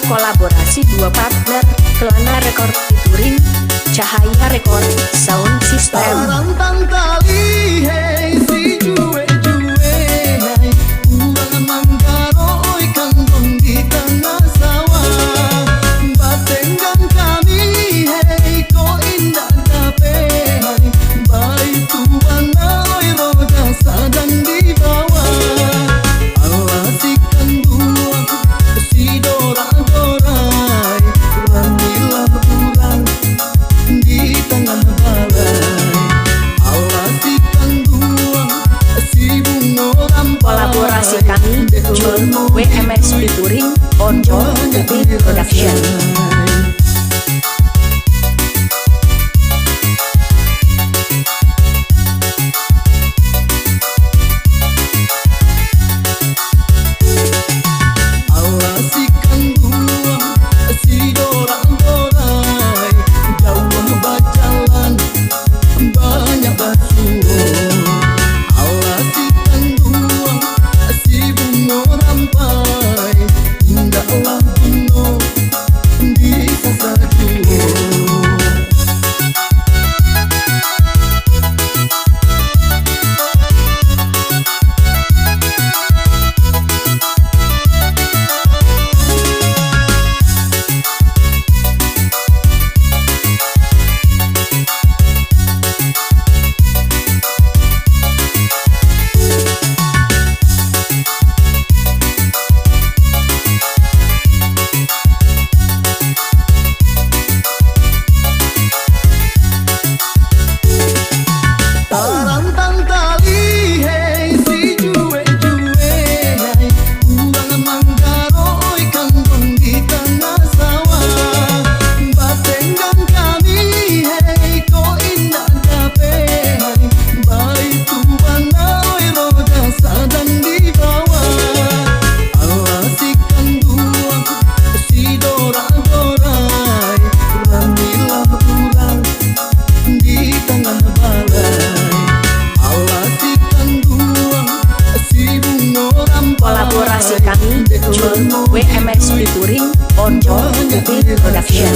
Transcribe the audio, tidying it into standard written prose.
kolaborasi dua partner, Kelana Record featuring Cahaya Record Sound System. Rantang tali hei si jue-jue hei, urang manggaro oi kangkong di tengah sawah. Batenggan kami hei ko indah dape hai, baik tuan oi roda sadang di bawah. Alasikan buang si dora-dorai, ramilah urang di tengah balai. Alasikan buang si bungo rampai. Kolaborasi kami Jun WMS featuring Onjo Ubi Production. Alasikan buang si dora-dorai, jauh berjalan banyak batu. Alasikan buang si bungo rampai, indahlah bungo di sasaku. Rantang tali hei si jue-jue hei, urang manggaro oi kangkong di tengah sawah. Batenggan kami hei ko indah dape hai, baik tuan oi roda sadang di bawah. Alasikan buang si dora-dorai, ramilah urang di tengah balai. Alasikan buang si bungo rampai. Kolaborasi kami Jun WMS featuring Onjo Ubi Production.